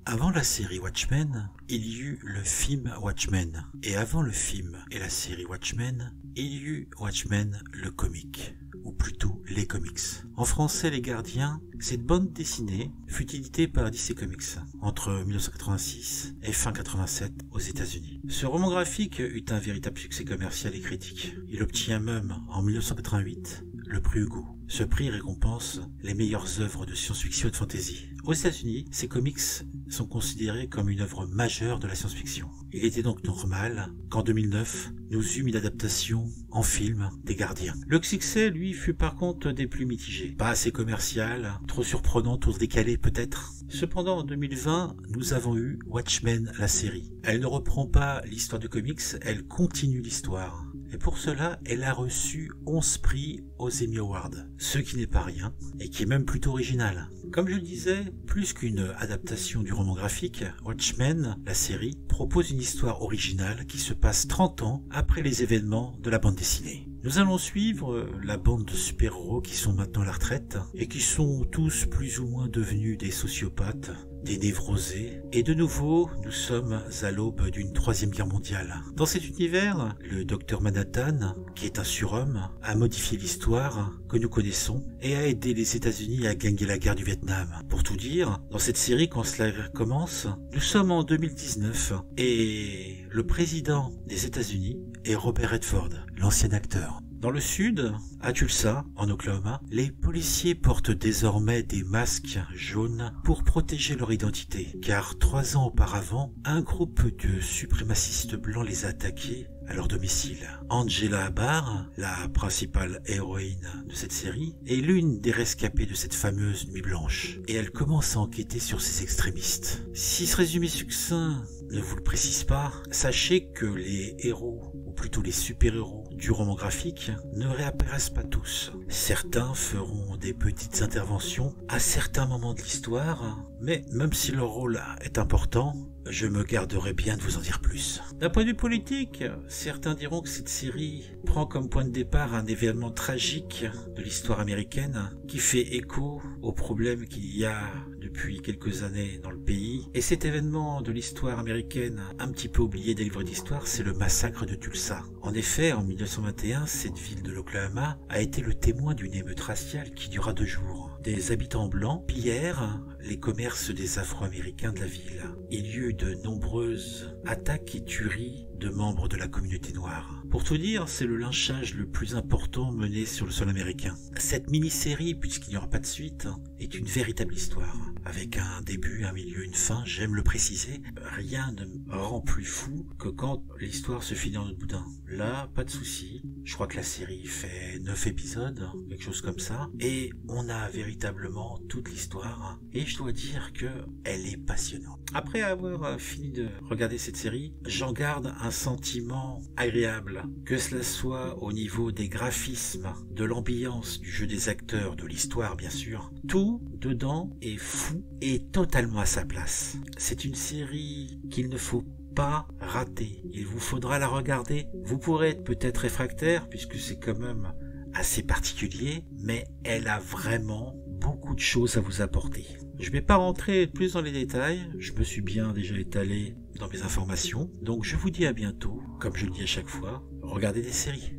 Avant la série Watchmen, il y eut le film Watchmen. Et avant le film et la série Watchmen, il y eut Watchmen le comic. Ou plutôt les comics. En français, Les Gardiens, cette bande dessinée fut éditée par DC Comics entre 1986 et fin 87 aux États-Unis. Ce roman graphique eut un véritable succès commercial et critique. Il obtient même en 1988 le prix Hugo. Ce prix récompense les meilleures œuvres de science-fiction et de fantasy. Aux États-Unis, ces comics sont considérés comme une œuvre majeure de la science-fiction. Il était donc normal qu'en 2009, nous eûmes une adaptation en film des Gardiens. Le succès, lui, fut par contre des plus mitigés. Pas assez commercial, trop surprenant, trop décalé peut-être. Cependant, en 2020, nous avons eu Watchmen, la série. Elle ne reprend pas l'histoire de comics, elle continue l'histoire. Et pour cela, elle a reçu 11 prix aux Emmy Awards, ce qui n'est pas rien, et qui est même plutôt original. Comme je le disais, plus qu'une adaptation du roman graphique, Watchmen, la série, propose une histoire originale qui se passe 30 ans après les événements de la bande dessinée. Nous allons suivre la bande de super-héros qui sont maintenant à la retraite et qui sont tous plus ou moins devenus des sociopathes, des névrosés. Et de nouveau, nous sommes à l'aube d'une troisième guerre mondiale. Dans cet univers, le docteur Manhattan, qui est un surhomme, a modifié l'histoire que nous connaissons et a aidé les États-Unis à gagner la guerre du Vietnam. Pour tout dire, dans cette série, quand cela commence, nous sommes en 2019 et le président des États-Unis est Robert Redford, l'ancien acteur. Dans le sud, à Tulsa, en Oklahoma, les policiers portent désormais des masques jaunes pour protéger leur identité, car 3 ans auparavant, un groupe de suprémacistes blancs les a attaqués à leur domicile. Angela Barr, la principale héroïne de cette série, est l'une des rescapées de cette fameuse nuit blanche, et elle commence à enquêter sur ces extrémistes. Si ce résumé succinct ne vous le précise pas, sachez que les héros, ou plutôt les super-héros du roman graphique, ne réapparaissent pas tous. Certains feront des petites interventions à certains moments de l'histoire, mais même si leur rôle est important, je me garderai bien de vous en dire plus. D'un point de vue politique, certains diront que cette série prend comme point de départ un événement tragique de l'histoire américaine qui fait écho aux problèmes qu'il y a depuis quelques années dans le pays. Et cet événement de l'histoire américaine, un petit peu oublié des livres d'histoire, c'est le massacre de Tulsa. En effet, en 1921, cette ville de l'Oklahoma a été le témoin d'une émeute raciale qui dura 2 jours. Des habitants blancs pillèrent les commerces des Afro-Américains de la ville. Il y eut de nombreuses attaques et tueries de membres de la communauté noire. Pour tout dire, c'est le lynchage le plus important mené sur le sol américain. Cette mini-série, puisqu'il n'y aura pas de suite, est une véritable histoire. Avec un début, un milieu, une fin, j'aime le préciser. Rien ne me rend plus fou que quand l'histoire se finit en autre boudin. Là, pas de souci. Je crois que la série fait 9 épisodes, quelque chose comme ça. Et on a véritablement toute l'histoire. Et je dois dire que elle est passionnante. Après avoir fini de regarder cette série, j'en garde un sentiment agréable. Que cela soit au niveau des graphismes, de l'ambiance, du jeu des acteurs, de l'histoire bien sûr. Tout dedans est fou et totalement à sa place. C'est une série qu'il ne faut pas rater. Il vous faudra la regarder. Vous pourrez être peut-être réfractaire puisque c'est quand même assez particulier, mais elle a vraiment beaucoup de choses à vous apporter. Je ne vais pas rentrer plus dans les détails, je me suis bien déjà étalé dans mes informations, donc je vous dis à bientôt, comme je le dis à chaque fois, regardez des séries.